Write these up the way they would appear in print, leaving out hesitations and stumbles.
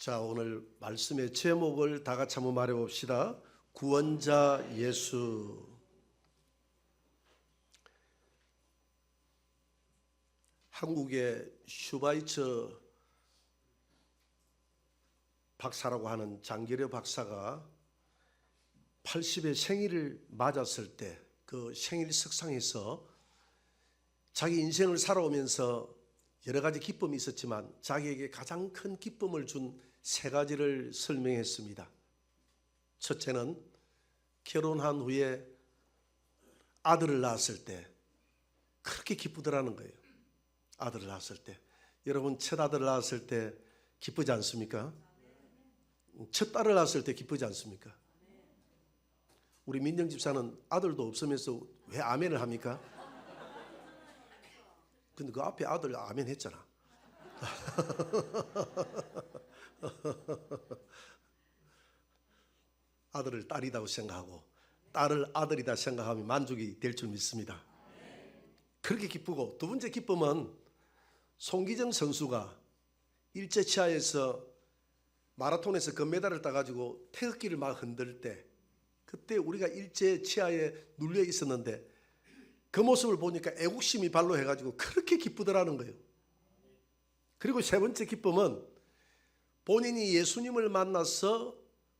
자, 오늘 말씀의 제목을 다 같이 한번 말해봅시다. 구원자 예수. 한국의 슈바이처 박사라고 하는 장기려 박사가 80의 생일을 맞았을 때 그 생일 석상에서 자기 인생을 살아오면서 여러 가지 기쁨이 있었지만 자기에게 가장 큰 기쁨을 준 세 가지를 설명했습니다. 첫째는 결혼한 후에 아들을 낳았을 때 그렇게 기쁘더라는 거예요. 아들을 낳았을 때. 여러분, 첫 아들을 낳았을 때 기쁘지 않습니까? 첫 딸을 낳았을 때 기쁘지 않습니까? 우리 민정 집사는 아들도 없으면서 왜 아멘을 합니까? 근데 그 앞에 아들 아멘 했잖아. 아들을 딸이라고 생각하고 딸을 아들이다 생각하면 만족이 될 줄 믿습니다. 그렇게 기쁘고, 두 번째 기쁨은 송기정 선수가 일제치하에서 마라톤에서 금메달을 따가지고 태극기를 막 흔들 때, 그때 우리가 일제치하에 눌려 있었는데 그 모습을 보니까 애국심이 발로해가지고 그렇게 기쁘더라는 거예요. 그리고 세 번째 기쁨은 본인이 예수님을 만나서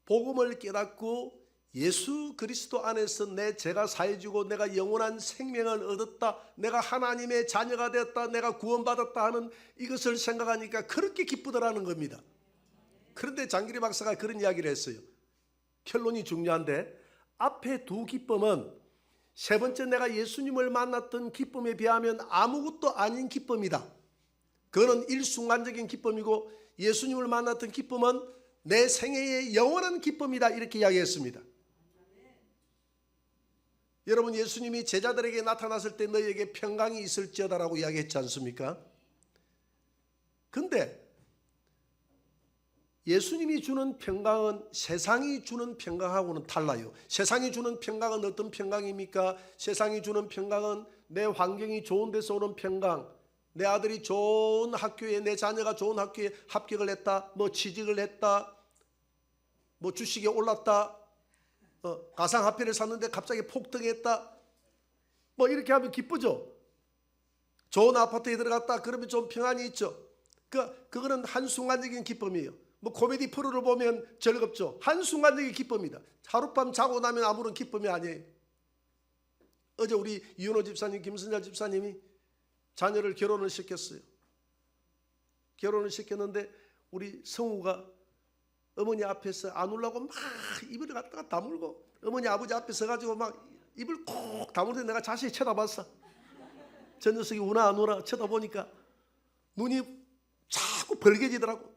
복음을 깨닫고 예수 그리스도 안에서 내 죄가 사해지고 내가 영원한 생명을 얻었다, 내가 하나님의 자녀가 되었다, 내가 구원받았다 하는 이것을 생각하니까 그렇게 기쁘더라는 겁니다. 그런데 장기리 박사가 그런 이야기를 했어요. 결론이 중요한데, 앞에 두 기쁨은 세 번째 내가 예수님을 만났던 기쁨에 비하면 아무것도 아닌 기쁨이다. 그거는 일순간적인 기쁨이고, 예수님을 만났던 기쁨은 내 생애의 영원한 기쁨이다, 이렇게 이야기했습니다. 여러분, 예수님이 제자들에게 나타났을 때 너희에게 평강이 있을지어다라고 이야기했지 않습니까? 근데 예수님이 주는 평강은 세상이 주는 평강하고는 달라요. 세상이 주는 평강은 어떤 평강입니까? 세상이 주는 평강은 내 환경이 좋은 데서 오는 평강, 내 아들이 좋은 학교에, 내 자녀가 좋은 학교에 합격을 했다, 뭐 취직을 했다, 뭐 주식이 올랐다, 가상화폐를 샀는데 갑자기 폭등했다, 뭐 이렇게 하면 기쁘죠. 좋은 아파트에 들어갔다 그러면 좀 평안이 있죠. 그거는 한순간적인 기쁨이에요. 뭐 코미디 프로를 보면 즐겁죠. 한순간적인 기쁨이다. 하룻밤 자고 나면 아무런 기쁨이 아니에요. 어제 우리 이윤호 집사님, 김선자 집사님이 자녀를 결혼을 시켰어요. 결혼을 시켰는데 우리 성우가 어머니 앞에서 안 울라고 막 입을 갖다가 다물고, 어머니 아버지 앞에 서가지고 막 입을 콕 다물는데 내가 자세히 쳐다봤어. 저 녀석이 우나 안 우나 쳐다보니까 눈이 자꾸 벌개지더라고.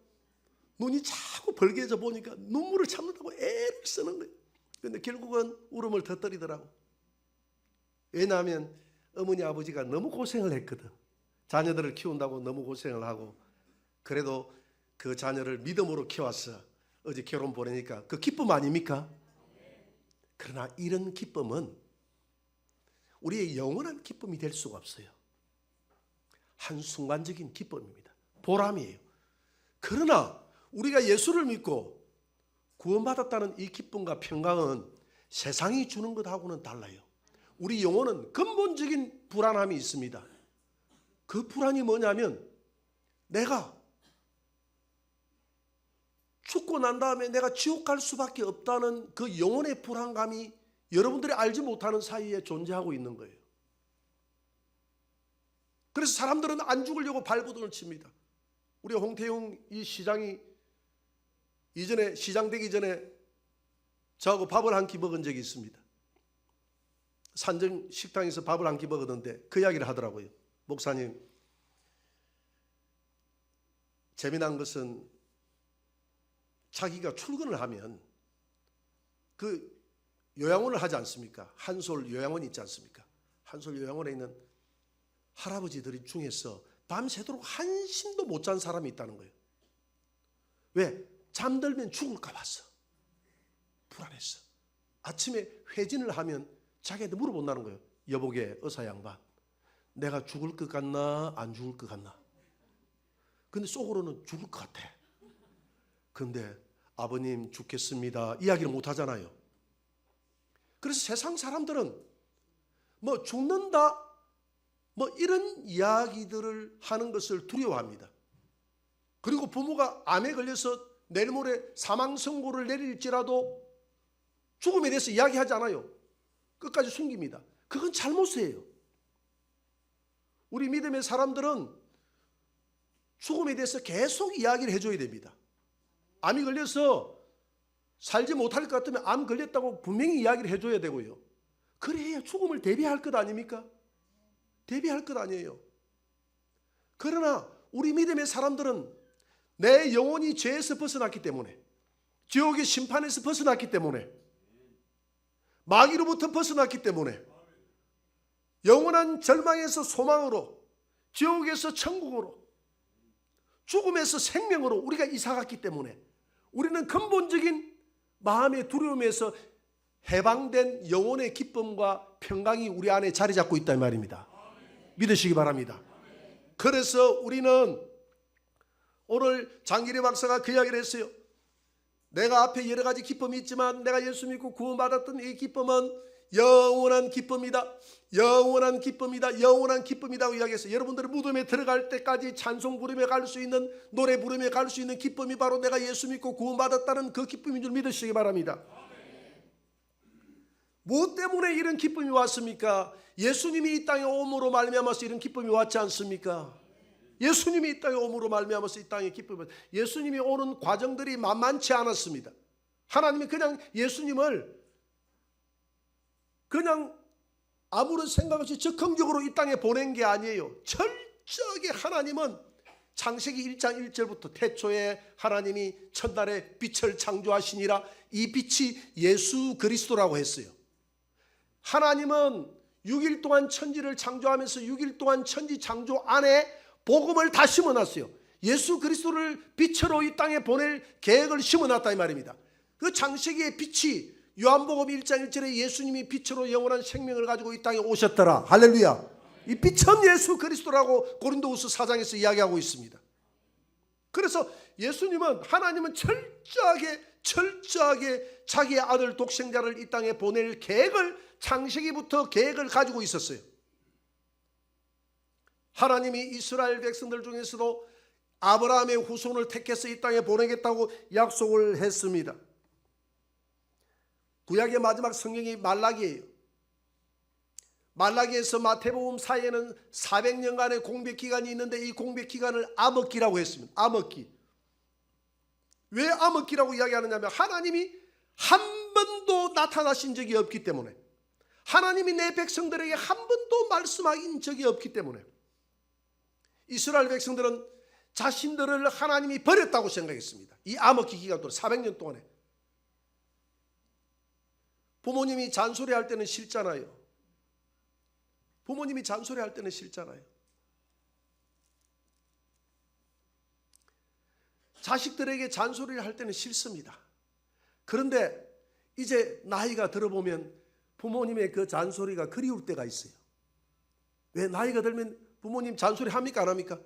눈이 자꾸 벌개져 보니까 눈물을 참는다고 애를 쓰는 거예요. 그런데 결국은 울음을 터뜨리더라고. 왜냐하면 어머니 아버지가 너무 고생을 했거든. 자녀들을 키운다고 너무 고생을 하고, 그래도 그 자녀를 믿음으로 키웠어. 어제 결혼 보내니까 그 기쁨 아닙니까? 그러나 이런 기쁨은 우리의 영원한 기쁨이 될 수가 없어요. 한순간적인 기쁨입니다. 보람이에요. 그러나 우리가 예수를 믿고 구원받았다는 이 기쁨과 평강은 세상이 주는 것하고는 달라요. 우리 영혼은 근본적인 불안함이 있습니다. 그 불안이 뭐냐면, 내가 죽고 난 다음에 내가 지옥 갈 수밖에 없다는 그 영혼의 불안감이 여러분들이 알지 못하는 사이에 존재하고 있는 거예요. 그래서 사람들은 안 죽으려고 발버둥을 칩니다. 우리 홍태용 이 시장이 이전에 시장 되기 전에 저하고 밥을 한 끼 먹은 적이 있습니다. 산정 식당에서 밥을 한 끼 먹었는데 그 이야기를 하더라고요. 목사님, 재미난 것은 자기가 출근을 하면 그 요양원을 하지 않습니까? 한솔 요양원이 있지 않습니까? 한솔 요양원에 있는 할아버지들 중에서 밤새도록 한숨도 못 잔 사람이 있다는 거예요. 왜? 잠들면 죽을까 봤어. 불안했어. 아침에 회진을 하면 자기한테 물어본다는 거예요. 여보게 의사 양반, 내가 죽을 것 같나 안 죽을 것 같나? 근데 속으로는 죽을 것 같아. 근데 아버님 죽겠습니다 이야기를 못 하잖아요. 그래서 세상 사람들은 뭐 죽는다 뭐 이런 이야기들을 하는 것을 두려워합니다. 그리고 부모가 암에 걸려서 내일 모레 사망 선고를 내릴지라도 죽음에 대해서 이야기하지 않아요. 끝까지 숨깁니다. 그건 잘못이에요. 우리 믿음의 사람들은 죽음에 대해서 계속 이야기를 해줘야 됩니다. 암이 걸려서 살지 못할 것 같으면 암 걸렸다고 분명히 이야기를 해줘야 되고요. 그래야 죽음을 대비할 것 아닙니까? 대비할 것 아니에요. 그러나 우리 믿음의 사람들은 내 영혼이 죄에서 벗어났기 때문에, 지옥의 심판에서 벗어났기 때문에, 마귀로부터 벗어났기 때문에, 영원한 절망에서 소망으로, 지옥에서 천국으로, 죽음에서 생명으로 우리가 이사갔기 때문에 우리는 근본적인 마음의 두려움에서 해방된 영혼의 기쁨과 평강이 우리 안에 자리 잡고 있단 말입니다. 믿으시기 바랍니다. 그래서 우리는 오늘 장기리 박사가 그 이야기를 했어요. 내가 앞에 여러 가지 기쁨이 있지만 내가 예수 믿고 구원받았던 이 기쁨은 영원한 기쁨이다. 영원한 기쁨이다. 영원한 기쁨이라고 이야기했어요. 여러분들이 무덤에 들어갈 때까지 찬송 부르며 갈 수 있는, 노래 부르며 갈 수 있는 기쁨이 바로 내가 예수 믿고 구원받았다는 그 기쁨인 줄 믿으시기 바랍니다. 무엇 때문에 이런 기쁨이 왔습니까? 예수님이 이 땅에 오므로 말미암아서 이런 기쁨이 왔지 않습니까? 예수님이 이 땅에 오므로 말미암아서 이 땅에 기쁨이, 예수님이 오는 과정들이 만만치 않았습니다. 하나님이 그냥 예수님을 그냥 아무런 생각 없이 적극적으로 이 땅에 보낸 게 아니에요. 철저하게 하나님은 창세기 1장 1절부터 태초에 하나님이 첫날에 빛을 창조하시니라, 이 빛이 예수 그리스도라고 했어요. 하나님은 6일 동안 천지를 창조하면서 6일 동안 천지 창조 안에 복음을 다 심어놨어요. 예수 그리스도를 빛으로 이 땅에 보낼 계획을 심어놨다 이 말입니다. 그 창세기의 빛이 요한복음 1장 1절에 예수님이 빛으로 영원한 생명을 가지고 이 땅에 오셨더라. 할렐루야. 이 빛은 예수 그리스도라고 고린도후서 4장에서 이야기하고 있습니다. 그래서 예수님은, 하나님은 철저하게 자기의 아들 독생자를 이 땅에 보낼 계획을, 창세기부터 계획을 가지고 있었어요. 하나님이 이스라엘 백성들 중에서도 아브라함의 후손을 택해서 이 땅에 보내겠다고 약속을 했습니다. 구약의 마지막 성경이 말라기예요. 말라기에서 마태복음 사이에는 400년간의 공백 기간이 있는데 이 공백 기간을 암흑기라고 했습니다. 암흑기. 왜 암흑기라고 이야기하느냐면 하나님이 한 번도 나타나신 적이 없기 때문에, 하나님이 내 백성들에게 한 번도 말씀하신 적이 없기 때문에 이스라엘 백성들은 자신들을 하나님이 버렸다고 생각했습니다. 이 암흑기 기간 동안 400년 동안에. 부모님이 잔소리할 때는 싫잖아요. 부모님이 잔소리할 때는 싫잖아요. 자식들에게 잔소리를 할 때는 싫습니다. 그런데 이제 나이가 들어보면 부모님의 그 잔소리가 그리울 때가 있어요. 왜? 나이가 들면 부모님 잔소리 합니까 안 합니까?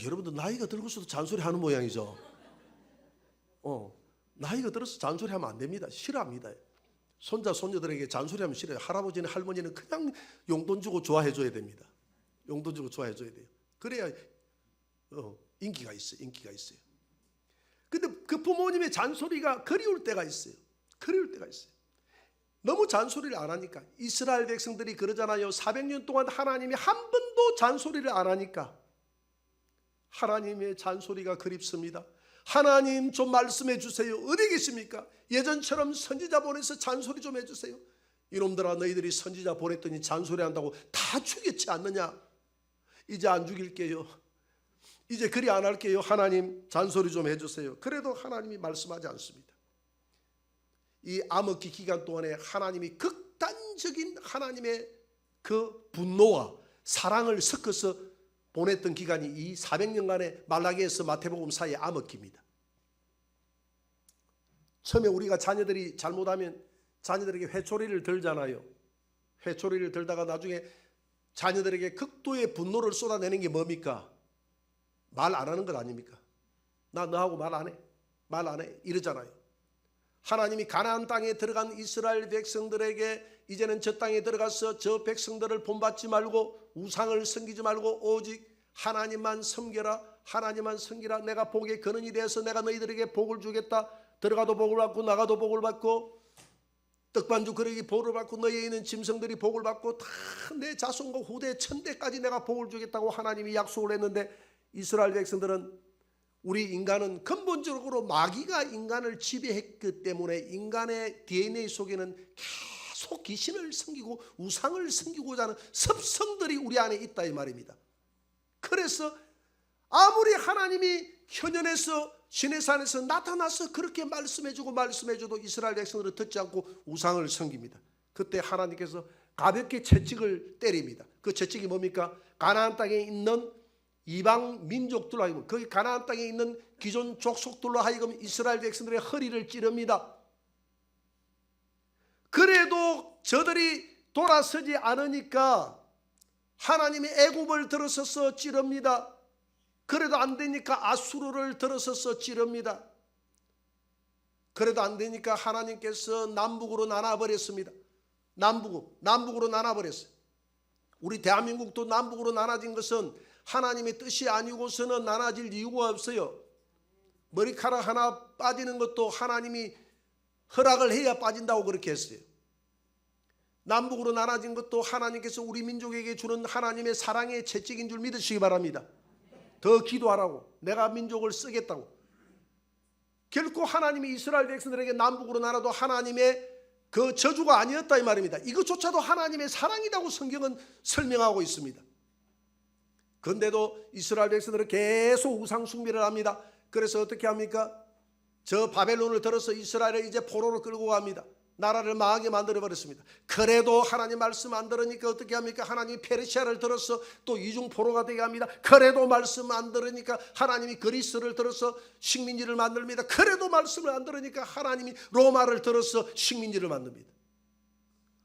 여러분들 나이가 들고서도 잔소리 하는 모양이죠. 나이가 들어서 잔소리하면 안 됩니다. 싫어합니다. 손자 손녀들에게 잔소리하면 싫어요. 할아버지는 할머니는 그냥 용돈 주고 좋아해 줘야 됩니다. 용돈 주고 좋아해 줘야 돼요. 그래야 인기가 있어요. 인기가 있어요. 근데 그 부모님의 잔소리가 그리울 때가 있어요. 그리울 때가 있어요. 너무 잔소리를 안 하니까. 이스라엘 백성들이 그러잖아요. 400년 동안 하나님이 한 번도 잔소리를 안 하니까 하나님의 잔소리가 그립습니다. 하나님 좀 말씀해 주세요. 어디 계십니까? 예전처럼 선지자 보내서 잔소리 좀 해주세요. 이놈들아, 너희들이 선지자 보냈더니 잔소리 한다고 다 죽였지 않느냐? 이제 안 죽일게요. 이제 그리 안 할게요. 하나님 잔소리 좀 해주세요. 그래도 하나님이 말씀하지 않습니다. 이 암흑기 기간 동안에 하나님이 극단적인 하나님의 그 분노와 사랑을 섞어서 보냈던 기간이 이 400년간의 말라기에서 마태복음 사이의 암흑기입니다. 처음에 우리가 자녀들이 잘못하면 자녀들에게 회초리를 들잖아요. 회초리를 들다가 나중에 자녀들에게 극도의 분노를 쏟아내는 게 뭡니까? 말 안 하는 것 아닙니까? 나 너하고 말 안 해. 말 안 해. 이러잖아요. 하나님이 가나안 땅에 들어간 이스라엘 백성들에게 이제는 저 땅에 들어가서 저 백성들을 본받지 말고 우상을 섬기지 말고 오직 하나님만 섬겨라. 하나님만 섬기라. 내가 복의 근원이 되어서 내가 너희들에게 복을 주겠다. 들어가도 복을 받고 나가도 복을 받고 떡반죽 그릇이 복을 받고 너희에 있는 짐승들이 복을 받고 다 내 자손과 후대 천대까지 내가 복을 주겠다고 하나님이 약속을 했는데 이스라엘 백성들은 우리 인간은 근본적으로 마귀가 인간을 지배했기 때문에 인간의 DNA 속에는 계속 귀신을 섬기고 우상을 섬기고자 하는 습성들이 우리 안에 있다 이 말입니다. 그래서 아무리 하나님이 현현에서 시내산에서 나타나서 그렇게 말씀해줘도 이스라엘 백성들은 듣지 않고 우상을 섬깁니다. 그때 하나님께서 가볍게 채찍을 때립니다. 그 채찍이 뭡니까? 가나안 땅에 있는 이방 민족들로 하여금 거기 가나안 땅에 있는 기존 족속들로 하여금 이스라엘 백성들의 허리를 찌릅니다. 그래도 저들이 돌아서지 않으니까 하나님의 애굽을 들어서서 찌릅니다. 그래도 안 되니까 아수르를 들어서서 찌릅니다. 그래도 안 되니까 하나님께서 남북으로 나눠버렸습니다. 남북으로 나눠버렸어요. 우리 대한민국도 남북으로 나눠진 것은 하나님의 뜻이 아니고서는 나눠질 이유가 없어요. 머리카락 하나 빠지는 것도 하나님이 허락을 해야 빠진다고 그렇게 했어요. 남북으로 나눠진 것도 하나님께서 우리 민족에게 주는 하나님의 사랑의 채찍인 줄 믿으시기 바랍니다. 더 기도하라고, 내가 민족을 쓰겠다고. 결코 하나님이 이스라엘 백성들에게 남북으로 나눠도 하나님의 그 저주가 아니었다 이 말입니다. 이것조차도 하나님의 사랑이라고 성경은 설명하고 있습니다. 그런데도 이스라엘 백성들은 계속 우상 숭배를 합니다. 그래서 어떻게 합니까? 저 바벨론을 들어서 이스라엘을 이제 포로로 끌고 갑니다. 나라를 망하게 만들어버렸습니다. 그래도 하나님 말씀 안 들으니까 어떻게 합니까? 하나님이 페르시아를 들어서 또 이중 포로가 되게 합니다. 그래도 말씀 안 들으니까 하나님이 그리스를 들어서 식민지를 만듭니다. 그래도 말씀을 안 들으니까 하나님이 로마를 들어서 식민지를 만듭니다.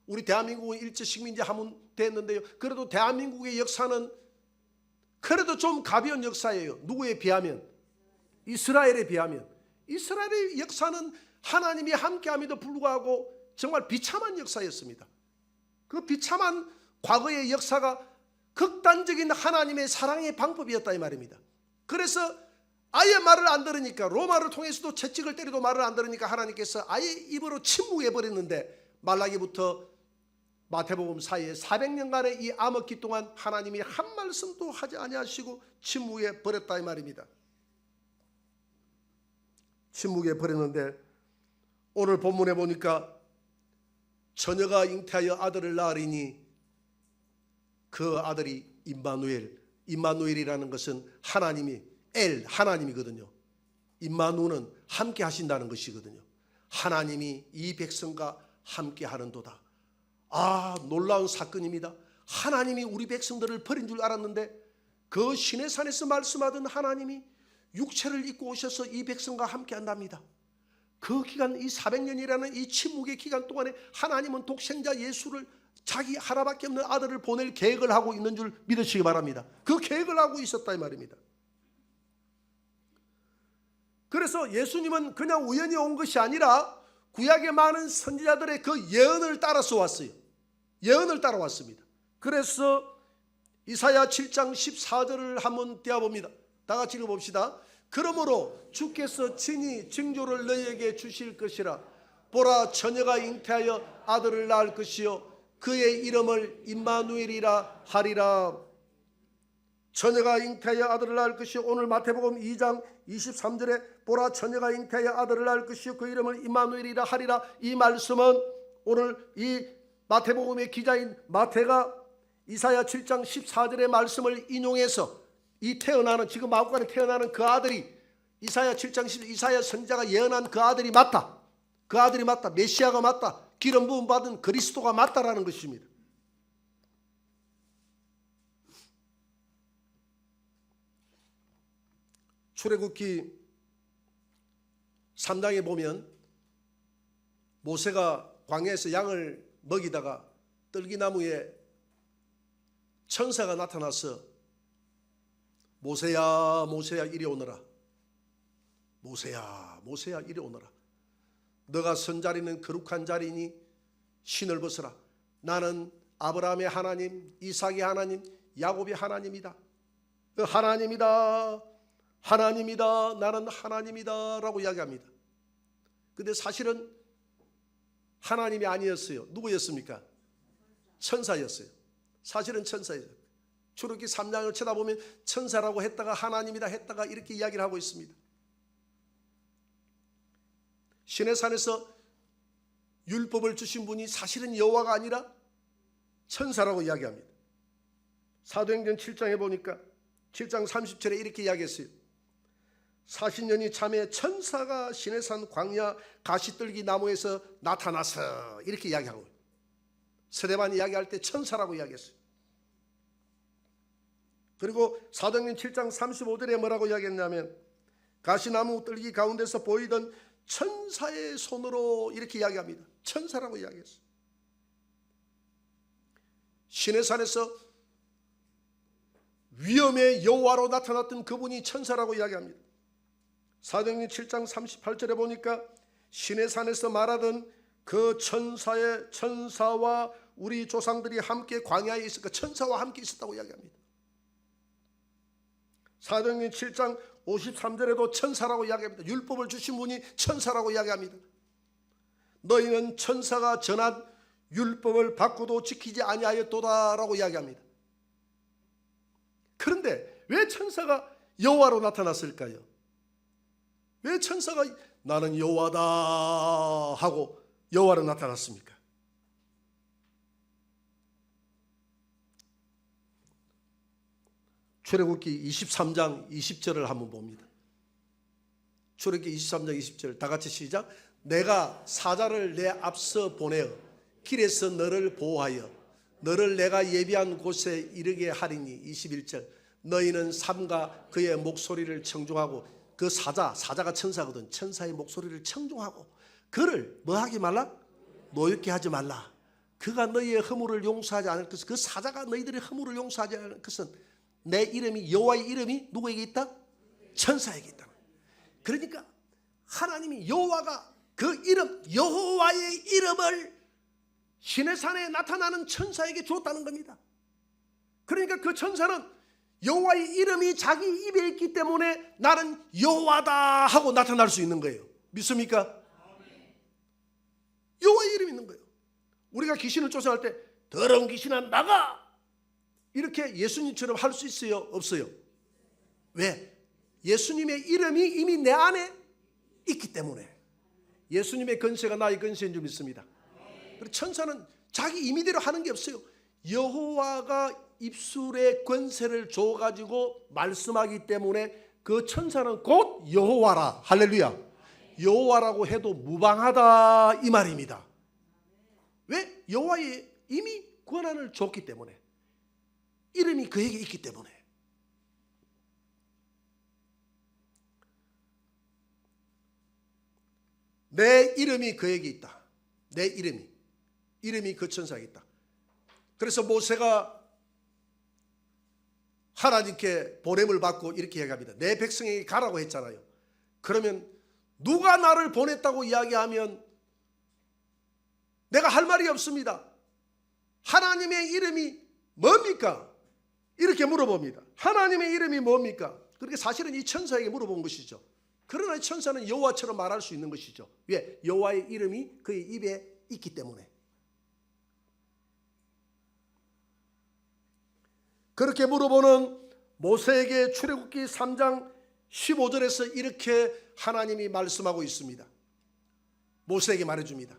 우리 대한민국은 일제 식민지 하면 됐는데요. 그래도 대한민국의 역사는 그래도 좀 가벼운 역사예요. 누구에 비하면? 이스라엘에 비하면. 이스라엘의 역사는 하나님이 함께함에도 불구하고 정말 비참한 역사였습니다. 그 비참한 과거의 역사가 극단적인 하나님의 사랑의 방법이었다 이 말입니다. 그래서 아예 말을 안 들으니까 로마를 통해서도 채찍을 때려도 말을 안 들으니까 하나님께서 아예 입으로 침묵해버렸는데 말라기부터 마태복음 사이에 400년간의 이 암흑기 동안 하나님이 한 말씀도 하지 아니하시고 침묵해버렸다 이 말입니다. 침묵해버렸는데 오늘 본문에 보니까 처녀가 잉태하여 아들을 낳으리니 그 아들이 임마누엘이라는 것은 하나님이 하나님이거든요. 임마누는 함께 하신다는 것이거든요. 하나님이 이 백성과 함께 하는도다. 아, 놀라운 사건입니다. 하나님이 우리 백성들을 버린 줄 알았는데 그 시내산에서 말씀하던 하나님이 육체를 입고 오셔서 이 백성과 함께 한답니다. 그 기간, 이 400년이라는 이 침묵의 기간 동안에 하나님은 독생자 예수를 자기 하나밖에 없는 아들을 보낼 계획을 하고 있는 줄 믿으시기 바랍니다. 그 계획을 하고 있었다 이 말입니다. 그래서 예수님은 그냥 우연히 온 것이 아니라 구약의 많은 선지자들의 그 예언을 따라서 왔어요. 예언을 따라왔습니다. 그래서 이사야 7장 14절을 한번 떼어봅니다. 다 같이 읽어봅시다. 그러므로 주께서 친히 징조를 너희에게 주실 것이라. 보라, 처녀가 잉태하여 아들을 낳을 것이요 그의 이름을 임마누엘이라 하리라. 처녀가 잉태하여 아들을 낳을 것이요. 오늘 마태복음 2장 23절에 보라, 처녀가 잉태하여 아들을 낳을 것이요 그 이름을 임마누엘이라 하리라. 이 말씀은 오늘 이 마태복음의 기자인 마태가 이사야 7장 14절의 말씀을 인용해서 이 태어나는 지금 마구간에 태어나는 그 아들이 이사야 7장 10 이사야 선지자가 예언한 그 아들이 맞다. 그 아들이 맞다. 메시아가 맞다. 기름 부음 받은 그리스도가 맞다라는 것입니다. 출애굽기 3장에 보면 모세가 광야에서 양을 먹이다가 떨기나무에 천사가 나타나서 모세야 모세야 이리 오너라. 모세야 모세야 이리 오너라. 너가 선 자리는 거룩한 자리니 신을 벗어라. 나는 아브라함의 하나님, 이삭의 하나님, 야곱의 하나님이다. 하나님이다. 하나님이다. 나는 하나님이다 라고 이야기합니다. 근데 사실은 하나님이 아니었어요. 누구였습니까? 천사였어요. 사실은 천사예요. 출애굽기 3장을 쳐다보면 천사라고 했다가 하나님이다 했다가 이렇게 이야기를 하고 있습니다. 시내산에서 율법을 주신 분이 사실은 여호와가 아니라 천사라고 이야기합니다. 사도행전 7장에 보니까 7장 30절에 이렇게 이야기했어요. 40년이 참에 천사가 시내산 광야 가시떨기 나무에서 나타나서 이렇게 이야기하고, 스데반 이야기할 때 천사라고 이야기했어요. 그리고 사도행전 7장 35절에 뭐라고 이야기했냐면 가시나무 떨기 가운데서 보이던 천사의 손으로 이렇게 이야기합니다. 천사라고 이야기했어요. 시내산에서 위엄의 여호와로 나타났던 그분이 천사라고 이야기합니다. 사도행전 7장 38절에 보니까 시내산에서 말하던 그 천사와 우리 조상들이 함께 광야에 있었고 천사와 함께 있었다고 이야기합니다. 사도행전 7장 53절에도 천사라고 이야기합니다. 율법을 주신 분이 천사라고 이야기합니다. 너희는 천사가 전한 율법을 받고도 지키지 아니하였도다라고 이야기합니다. 그런데 왜 천사가 여호와로 나타났을까요? 왜 천사가 나는 여호와다 하고 여호와로 나타났습니까? 출애굽기 23장 20절을 한번 봅니다. 출애굽기 23장 20절 다 같이 시작. 내가 사자를 내 앞서 보내어 길에서 너를 보호하여 너를 내가 예비한 곳에 이르게 하리니 21절 너희는 삼가 그의 목소리를 청종하고 그 사자가 천사거든. 천사의 목소리를 청종하고 그를 뭐 하지 말라? 노엽게 하지 말라. 그가 너희의 허물을 용서하지 않을 것은 그 사자가 너희들의 허물을 용서하지 않을 것은 내 이름이 여호와의 이름이 누구에게 있다? 천사에게 있다. 그러니까 하나님이 여호와가 그 이름 여호와의 이름을 시내산에 나타나는 천사에게 주었다는 겁니다. 그러니까 그 천사는 여호와의 이름이 자기 입에 있기 때문에 나는 여호와다 하고 나타날 수 있는 거예요. 믿습니까? 여호와의 이름이 있는 거예요. 우리가 귀신을 쫓아갈 때 더러운 귀신아 나가 이렇게 예수님처럼 할 수 있어요? 없어요? 왜? 예수님의 이름이 이미 내 안에 있기 때문에. 예수님의 권세가 나의 권세인 줄 믿습니다. 그리고 천사는 자기 임의대로 하는 게 없어요. 여호와가 입술에 권세를 줘가지고 말씀하기 때문에 그 천사는 곧 여호와라. 할렐루야. 여호와라고 해도 무방하다 이 말입니다. 왜? 여호와의 이미 권한을 줬기 때문에. 이름이 그에게 있기 때문에. 내 이름이 그에게 있다. 내 이름이 그 천사에게 있다. 그래서 모세가 하나님께 보냄을 받고 이렇게 얘기합니다. 내 백성에게 가라고 했잖아요. 그러면 누가 나를 보냈다고 이야기하면 내가 할 말이 없습니다. 하나님의 이름이 뭡니까? 이렇게 물어봅니다. 하나님의 이름이 뭡니까? 그렇게 사실은 이 천사에게 물어본 것이죠. 그러나 이 천사는 여호와처럼 말할 수 있는 것이죠. 왜? 여호와의 이름이 그의 입에 있기 때문에. 그렇게 물어보는 모세에게 출애굽기 3장 15절에서 이렇게 하나님이 말씀하고 있습니다. 모세에게 말해줍니다.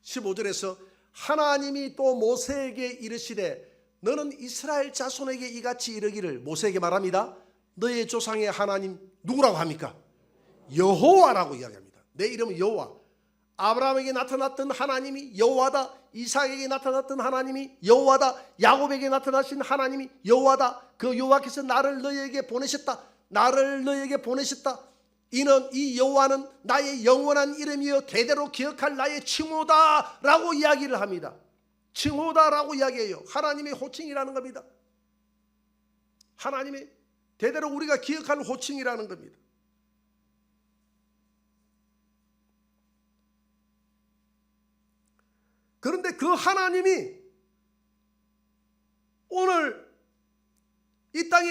15절에서 하나님이 또 모세에게 이르시되 너는 이스라엘 자손에게 이같이 이르기를 모세에게 말합니다. 너의 조상의 하나님 누구라고 합니까? 여호와라고 이야기합니다. 내 이름은 여호와. 아브라함에게 나타났던 하나님이 여호와다. 이삭에게 나타났던 하나님이 여호와다. 야곱에게 나타나신 하나님이 여호와다. 그 여호와께서 나를 너희에게 보내셨다. 나를 너희에게 보내셨다. 이는 이 여호와는 나의 영원한 이름이여 대대로 기억할 나의 칭호다 라고 이야기를 합니다. 칭호다 라고 이야기해요. 하나님의 호칭이라는 겁니다. 하나님의 대대로 우리가 기억할 호칭이라는 겁니다. 그런데 그 하나님이 오늘 이 땅에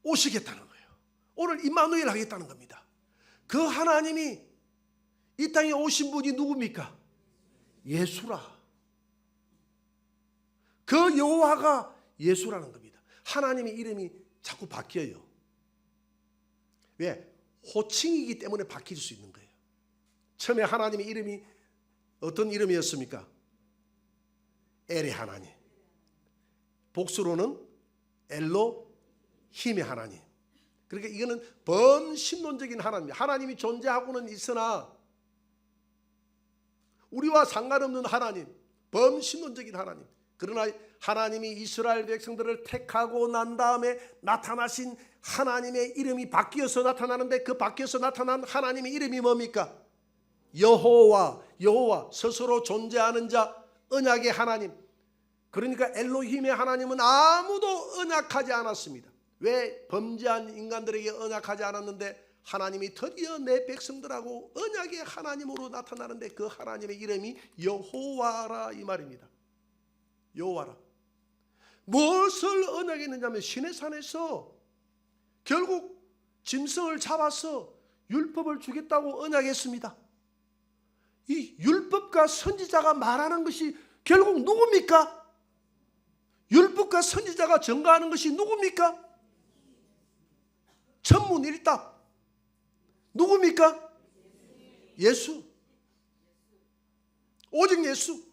오시겠다는 거예요. 오늘 임마누엘 하겠다는 겁니다. 그 하나님이 이 땅에 오신 분이 누굽니까? 예수라. 그 여호와가 예수라는 겁니다. 하나님의 이름이 자꾸 바뀌어요. 왜? 호칭이기 때문에 바뀔 수 있는 거예요. 처음에 하나님의 이름이 어떤 이름이었습니까? 엘의 하나님. 복수로는 엘로힘의 하나님. 그러니까 이거는 범신론적인 하나님. 하나님이 존재하고는 있으나 우리와 상관없는 하나님, 범신론적인 하나님. 그러나 하나님이 이스라엘 백성들을 택하고 난 다음에 나타나신 하나님의 이름이 바뀌어서 나타나는데, 그 바뀌어서 나타난 하나님의 이름이 뭡니까? 여호와. 여호와, 스스로 존재하는 자, 언약의 하나님. 그러니까 엘로힘의 하나님은 아무도 언약하지 않았습니다. 왜? 범죄한 인간들에게 언약하지 않았는데 하나님이 드디어 내 백성들하고 언약의 하나님으로 나타나는데 그 하나님의 이름이 여호와라, 이 말입니다. 여호와라. 무엇을 언약했느냐면 시내산에서 결국 짐승을 잡아서 율법을 주겠다고 언약했습니다. 이 율법과 선지자가 말하는 것이 결국 누굽니까? 율법과 선지자가 증거하는 것이 누굽니까? 천문일답. 누굽니까? 예수. 오직 예수.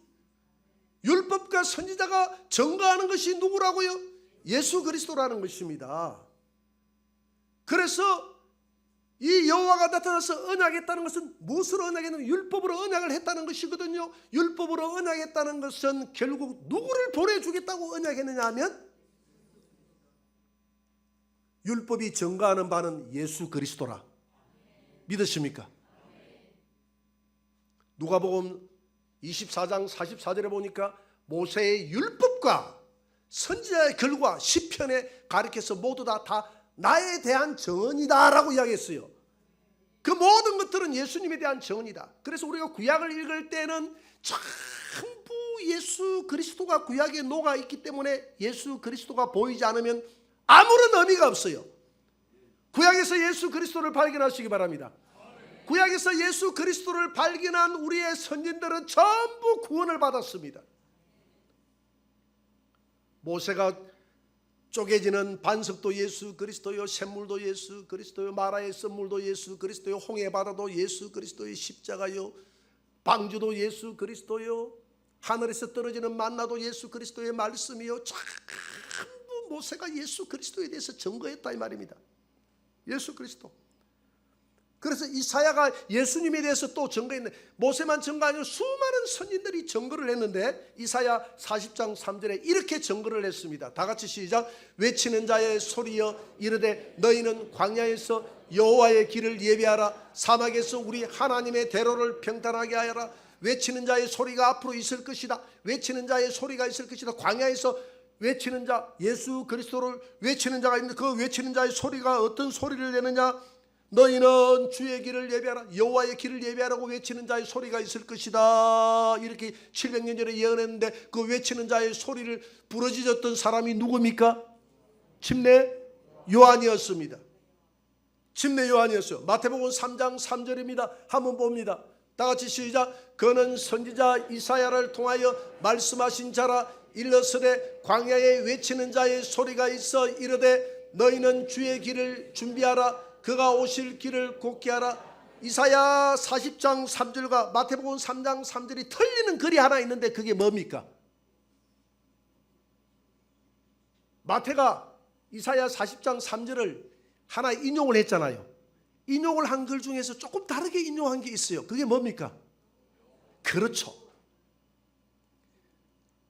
율법과 선지자가 증거하는 것이 누구라고요? 예수 그리스도라는 것입니다. 그래서 이 여호와가 나타나서 언약했다는 것은 무엇으로 언약했느냐? 율법으로 언약을 했다는 것이거든요. 율법으로 언약했다는 것은 결국 누구를 보내주겠다고 언약했느냐 하면 율법이 증거하는 바는 예수 그리스도라. 믿으십니까? 누가복음 24장 44절에 보니까 모세의 율법과 선지자의 글과 시편에 가리켜서 모두 다 나에 대한 정언이다 라고 이야기했어요. 그 모든 것들은 예수님에 대한 정언이다. 그래서 우리가 구약을 읽을 때는 전부 예수 그리스도가 구약에 녹아있기 때문에 예수 그리스도가 보이지 않으면 아무런 의미가 없어요. 구약에서 예수 그리스도를 발견하시기 바랍니다. 구약에서 예수 그리스도를 발견한 우리의 선진들은 전부 구원을 받았습니다. 모세가 쪼개지는 반석도 예수 그리스도요, 샘물도 예수 그리스도요, 마라의 썬물도 예수 그리스도요, 홍해 바다도 예수 그리스도의 십자가요, 방주도 예수 그리스도요, 하늘에서 떨어지는 만나도 예수 그리스도의 말씀이요. 전부 모세가 예수 그리스도에 대해서 증거했다 이 말입니다. 예수 그리스도. 그래서 이사야가 예수님에 대해서 또 증거했는데, 모세만 증거 아니고 수많은 선진들이 증거를 했는데 이사야 40장 3절에 이렇게 증거를 했습니다. 다 같이 시작. 외치는 자의 소리여 이르되 너희는 광야에서 여호와의 길을 예비하라. 사막에서 우리 하나님의 대로를 평탄하게 하여라. 외치는 자의 소리가 앞으로 있을 것이다. 외치는 자의 소리가 있을 것이다. 광야에서 외치는 자, 예수 그리스도를 외치는 자가 있는데 그 외치는 자의 소리가 어떤 소리를 내느냐? 너희는 주의 길을 예비하라. 여호와의 길을 예비하라고 외치는 자의 소리가 있을 것이다. 이렇게 700년 전에 예언했는데 그 외치는 자의 소리를 부르짖었던 사람이 누굽니까? 침례 요한이었습니다. 침례 요한이었어요. 마태복음 3장 3절입니다. 한번 봅니다. 다 같이 시작. 그는 선지자 이사야를 통하여 말씀하신 자라. 일러스되 광야에 외치는 자의 소리가 있어 이르되 너희는 주의 길을 준비하라. 그가 오실 길을 곧게 하라. 이사야 40장 3절과 마태복음 3장 3절이 틀리는 글이 하나 있는데 그게 뭡니까? 마태가 이사야 40장 3절을 하나 인용을 했잖아요. 인용을 한 글 중에서 조금 다르게 인용한 게 있어요. 그게 뭡니까? 그렇죠.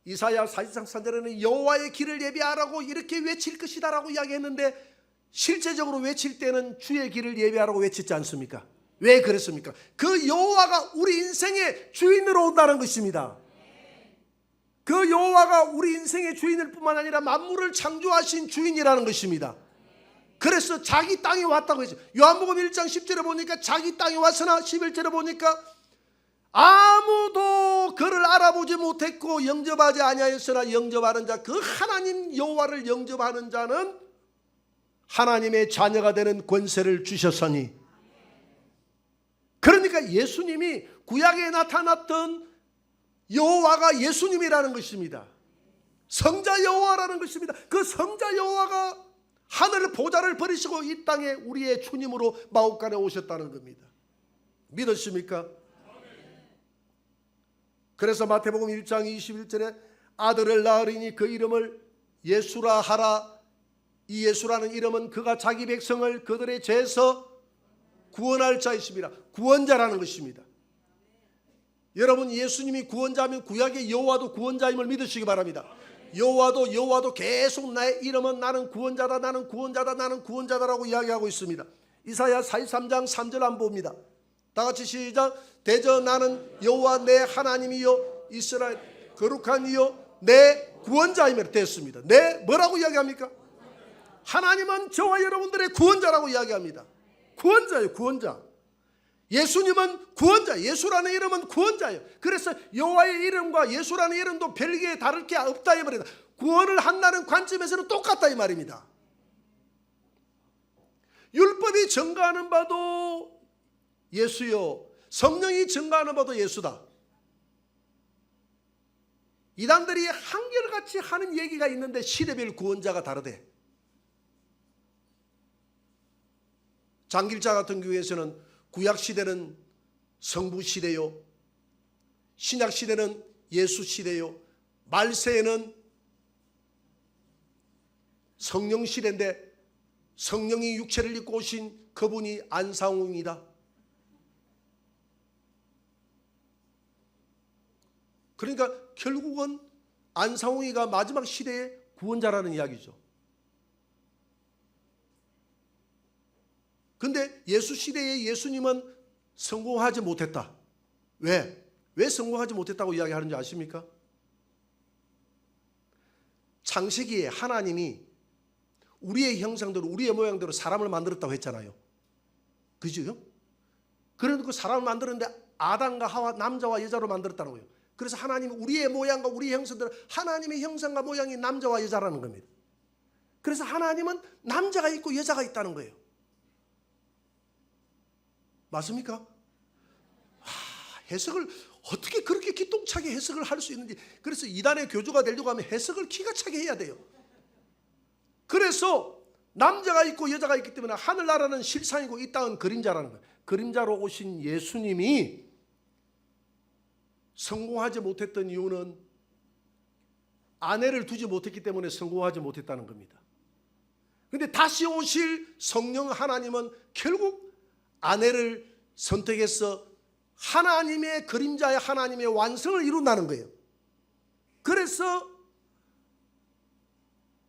이사야 40장 3절에는 여호와의 길을 예비하라고 이렇게 외칠 것이다 라고 이야기했는데 실제적으로 외칠 때는 주의 길을 예비하라고 외쳤지 않습니까? 왜 그랬습니까? 그 여호와가 우리 인생의 주인으로 온다는 것입니다. 그 여호와가 우리 인생의 주인일 뿐만 아니라 만물을 창조하신 주인이라는 것입니다. 그래서 자기 땅에 왔다고 했죠. 요한복음 1장 10절에 보니까 자기 땅에 왔으나 11절에 보니까 아무도 그를 알아보지 못했고 영접하지 아니하였으나 영접하는 자, 그 하나님 여호와를 영접하는 자는 하나님의 자녀가 되는 권세를 주셨으니. 그러니까 예수님이 구약에 나타났던 여호와가 예수님이라는 것입니다. 성자 여호와라는 것입니다. 그 성자 여호와가 하늘 보좌를 버리시고 이 땅에 우리의 주님으로 마옥간에 오셨다는 겁니다. 믿으십니까? 그래서 마태복음 1장 21절에 아들을 낳으리니 그 이름을 예수라 하라. 이 예수라는 이름은 그가 자기 백성을 그들의 죄에서 구원할 자이십니다. 구원자라는 것입니다. 여러분, 예수님이 구원자면 구약의 여호와도 구원자임을 믿으시기 바랍니다. 여호와도 계속 나의 이름은 나는 구원자다, 나는 구원자다, 나는 구원자다라고 이야기하고 있습니다. 이사야 43장 3절 한번 봅니다. 다 같이 시작. 대저 나는 여호와 내 하나님이요 이스라엘 거룩한 이요 내 구원자임을 됐습니다. 네, 뭐라고 이야기합니까? 하나님은 저와 여러분들의 구원자라고 이야기합니다. 구원자예요, 구원자. 예수님은 구원자, 예수라는 이름은 구원자예요. 그래서 여호와의 이름과 예수라는 이름도 별개 다를 게 없다 이 말입니다. 구원을 한다는 관점에서는 똑같다 이 말입니다. 율법이 증거하는 바도 예수요, 성령이 증거하는 바도 예수다. 이단들이 한결같이 하는 얘기가 있는데 시대별 구원자가 다르대. 장길자 같은 교회에서는 구약 시대는 성부 시대요, 신약 시대는 예수 시대요, 말세에는 성령 시대인데 성령이 육체를 입고 오신 그분이 안상홍이다. 그러니까 결국은 안상홍이가 마지막 시대의 구원자라는 이야기죠. 근데 예수 시대의 예수님은 성공하지 못했다. 왜? 왜 성공하지 못했다고 이야기하는지 아십니까? 창세기에 하나님이 우리의 형상대로 우리의 모양대로 사람을 만들었다고 했잖아요. 그죠? 그래놓고 사람을 만들었는데 아담과 하와 남자와 여자로 만들었다는 거예요. 그래서 하나님은 우리의 모양과 우리의 형상대로 하나님의 형상과 모양이 남자와 여자라는 겁니다. 그래서 하나님은 남자가 있고 여자가 있다는 거예요. 맞습니까? 해석을 어떻게 그렇게 기똥차게 해석을 할 수 있는지. 그래서 이단의 교주가 되려고 하면 해석을 기가 차게 해야 돼요. 그래서 남자가 있고 여자가 있기 때문에 하늘나라는 실상이고 이 땅은 그림자라는 거예요. 그림자로 오신 예수님이 성공하지 못했던 이유는 아내를 두지 못했기 때문에 성공하지 못했다는 겁니다. 그런데 다시 오실 성령 하나님은 결국 아내를 선택해서 하나님의 그림자의 하나님의 완성을 이룬다는 거예요. 그래서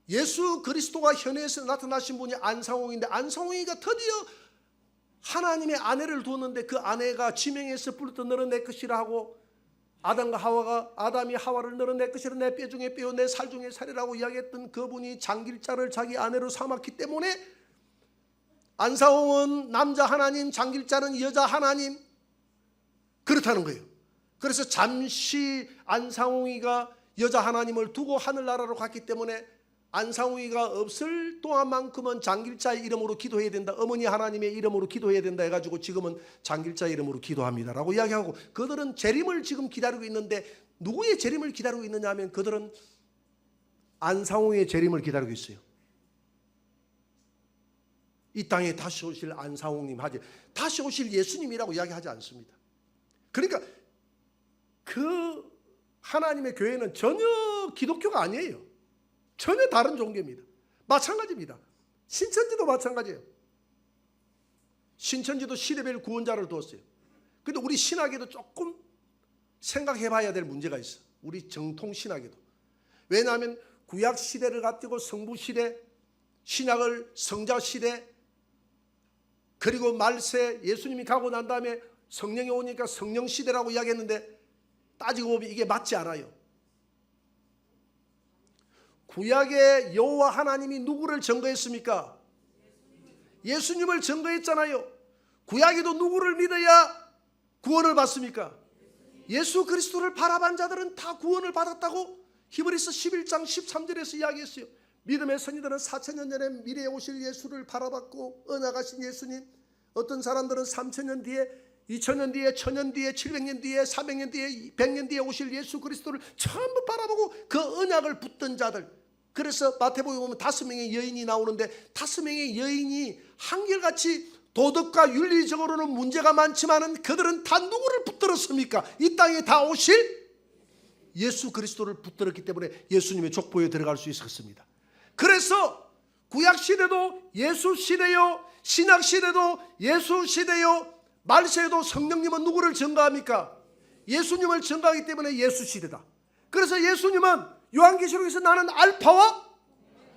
예수 그리스도가 현해에서 나타나신 분이 안상홍인데 안상홍이가 드디어 하나님의 아내를 두었는데 그 아내가 지명해서 불렀더 너는 내 것이라 하고 아담과 하와가 아담이 하와를 너는 내 것이라 내 뼈 중에 뼈 내 살 중에 살이라고 이야기했던 그분이 장길자를 자기 아내로 삼았기 때문에 안상홍은 남자 하나님, 장길자는 여자 하나님, 그렇다는 거예요. 그래서 잠시 안상홍이가 여자 하나님을 두고 하늘나라로 갔기 때문에 안상홍이가 없을 동안만큼은 장길자의 이름으로 기도해야 된다, 어머니 하나님의 이름으로 기도해야 된다 해가지고 지금은 장길자의 이름으로 기도합니다라고 이야기하고, 그들은 재림을 지금 기다리고 있는데 누구의 재림을 기다리고 있느냐 하면 그들은 안상홍의 재림을 기다리고 있어요. 이 땅에 다시 오실 안상홍님 하지, 다시 오실 예수님이라고 이야기하지 않습니다. 그러니까 그 하나님의 교회는 전혀 기독교가 아니에요. 전혀 다른 종교입니다. 마찬가지입니다. 신천지도 마찬가지예요. 신천지도 시대별 구원자를 두었어요. 그런데 우리 신학에도 조금 생각해 봐야 될 문제가 있어. 우리 정통 신학에도. 왜냐하면 구약 시대를 가지고 성부 시대, 신약을 성자 시대, 그리고 말세 예수님이 가고 난 다음에 성령이 오니까 성령 시대라고 이야기했는데 따지고 보면 이게 맞지 않아요. 구약의 여호와 하나님이 누구를 증거했습니까? 예수님을 증거했잖아요. 구약에도 누구를 믿어야 구원을 받습니까? 예수 그리스도를 바라본 자들은 다 구원을 받았다고 히브리서 11장 13절에서 이야기했어요. 믿음의 선지자들은 4,000년 전에 미래에 오실 예수를 바라봤고 언약하신 예수님, 어떤 사람들은 3,000년 뒤에, 2,000년 뒤에, 1,000년 뒤에, 700년 뒤에, 400년 뒤에, 100년 뒤에 오실 예수 그리스도를 전부 바라보고 그 언약을 붙든 자들. 그래서 마태복음에 보면 5명의 여인이 나오는데 5명의 여인이 한결같이 도덕과 윤리적으로는 문제가 많지만은 그들은 다 누구를 붙들었습니까? 이 땅에 다 오실 예수 그리스도를 붙들었기 때문에 예수님의 족보에 들어갈 수 있었습니다. 그래서 구약 시대도 예수 시대요, 신약 시대도 예수 시대요, 말세에도 성령님은 누구를 증거합니까? 예수님을 증거하기 때문에 예수 시대다. 그래서 예수님은 요한계시록에서 나는 알파와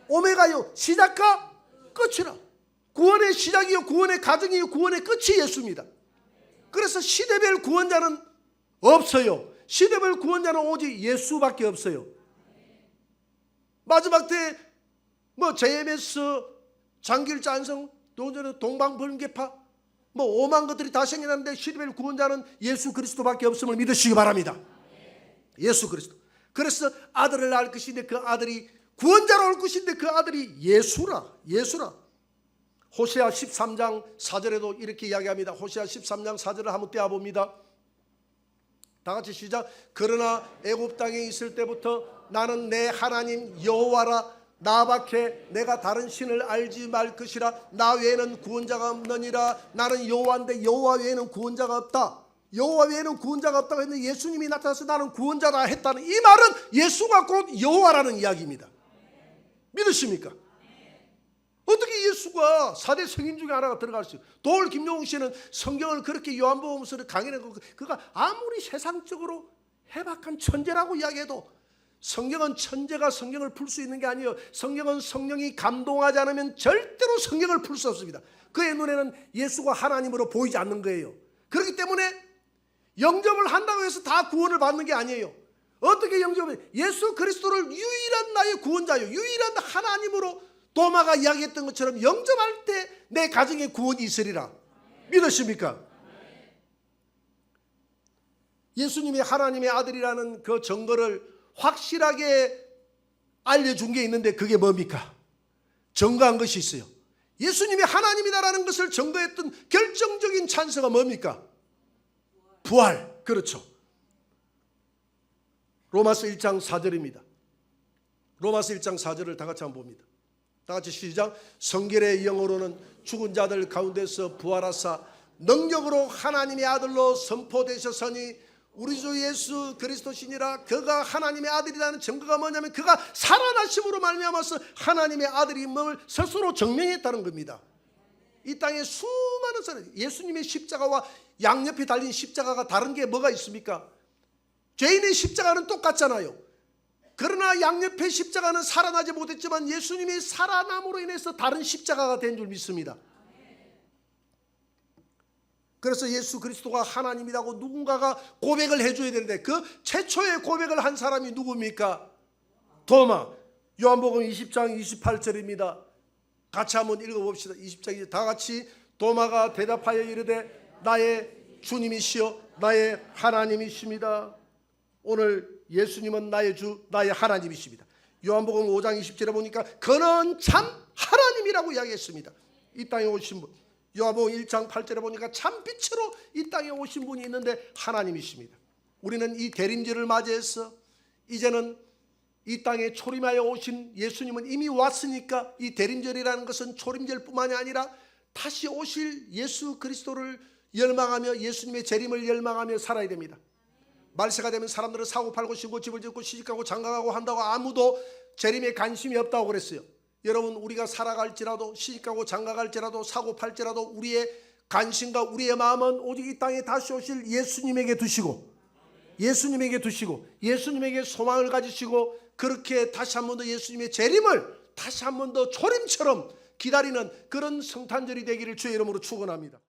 오메가요, 시작과 끝이라. 구원의 시작이요, 구원의 가정이요, 구원의 끝이 예수입니다. 그래서 시대별 구원자는 없어요. 시대별 구원자는 오직 예수밖에 없어요. 마지막 때 뭐 JMS, 장길짠성, 동방번개파 뭐 5만 것들이 다 생겨났는데 시대별 구원자는 예수 그리스도밖에 없음을 믿으시기 바랍니다. 예수 그리스도. 그래서 아들을 낳을 것인데 그 아들이 구원자로 올 것인데 그 아들이 예수라. 호세아 13장 4절에도 이렇게 이야기합니다. 호세아 13장 4절을 한번 떼어봅니다. 다 같이 시작. 그러나 애굽 땅에 있을 때부터 나는 내 하나님 여호와라. 나밖에 내가 다른 신을 알지 말 것이라. 나 외에는 구원자가 없느니라. 나는 여호와인데 여호와 외에는 구원자가 없다. 여호와 외에는 구원자가 없다고 했는데 예수님이 나타나서 나는 구원자다 했다는 이 말은 예수가 곧 여호와라는 이야기입니다. 믿으십니까? 어떻게 예수가 4대 성인 중에 하나가 들어갈 수 있어요? 도울 김용웅 씨는 성경을 그렇게 요한복음서를 강의하는 그가 아무리 세상적으로 해박한 천재라고 이야기해도 성경은 천재가 성경을 풀 수 있는 게 아니에요. 성경은 성령이 감동하지 않으면 절대로 성경을 풀 수 없습니다. 그의 눈에는 예수가 하나님으로 보이지 않는 거예요. 그렇기 때문에 영접을 한다고 해서 다 구원을 받는 게 아니에요. 어떻게 영접을? 예수 그리스도를 유일한 나의 구원자요, 유일한 하나님으로 도마가 이야기했던 것처럼 영접할 때 내 가정에 구원이 있으리라. 믿으십니까? 예수님이 하나님의 아들이라는 그 증거를 확실하게 알려준 게 있는데 그게 뭡니까? 증거한 것이 있어요. 예수님이 하나님이다라는 것을 증거했던 결정적인 찬스가 뭡니까? 부활. 그렇죠. 로마서 1장 4절입니다. 로마서 1장 4절을 다 같이 한번 봅니다. 다 같이 시작. 성결의 영으로는 죽은 자들 가운데서 부활하사 능력으로 하나님의 아들로 선포되셨으니 우리 주 예수 그리스도시니라. 그가 하나님의 아들이라는 증거가 뭐냐면 그가 살아나심으로 말미암아서 하나님의 아들임을 스스로 증명했다는 겁니다. 이 땅에 수많은 사람, 예수님의 십자가와 양옆에 달린 십자가가 다른 게 뭐가 있습니까? 죄인의 십자가는 똑같잖아요. 그러나 양옆의 십자가는 살아나지 못했지만 예수님이 살아남으로 인해서 다른 십자가가 된 줄 믿습니다. 그래서 예수 그리스도가 하나님이라고 누군가가 고백을 해줘야 되는데 그 최초의 고백을 한 사람이 누굽니까? 도마. 요한복음 20장 28절입니다. 같이 한번 읽어봅시다. 20장 다 같이. 도마가 대답하여 이르되 나의 주님이시여 나의 하나님이십니다. 오늘 예수님은 나의 주 나의 하나님이십니다. 요한복음 5장 20절에 보니까 그는 참 하나님이라고 이야기했습니다. 이 땅에 오신 분. 요한복음 1장 8절에 보니까 참 빛으로 이 땅에 오신 분이 있는데 하나님이십니다. 우리는 이 대림절을 맞이해서 이제는 이 땅에 초림하여 오신 예수님은 이미 왔으니까 이 대림절이라는 것은 초림절뿐만이 아니라 다시 오실 예수 그리스도를 열망하며 예수님의 재림을 열망하며 살아야 됩니다. 말세가 되면 사람들은 사고 팔고 신고 집을 짓고 시집가고 장가가고 한다고 아무도 재림에 관심이 없다고 그랬어요. 여러분, 우리가 살아갈지라도 시집가고 장가갈지라도 사고 팔지라도 우리의 관심과 우리의 마음은 오직 이 땅에 다시 오실 예수님에게 두시고 예수님에게 소망을 가지시고 그렇게 다시 한 번 더 예수님의 재림을 다시 한 번 더 초림처럼 기다리는 그런 성탄절이 되기를 주의 이름으로 축원합니다.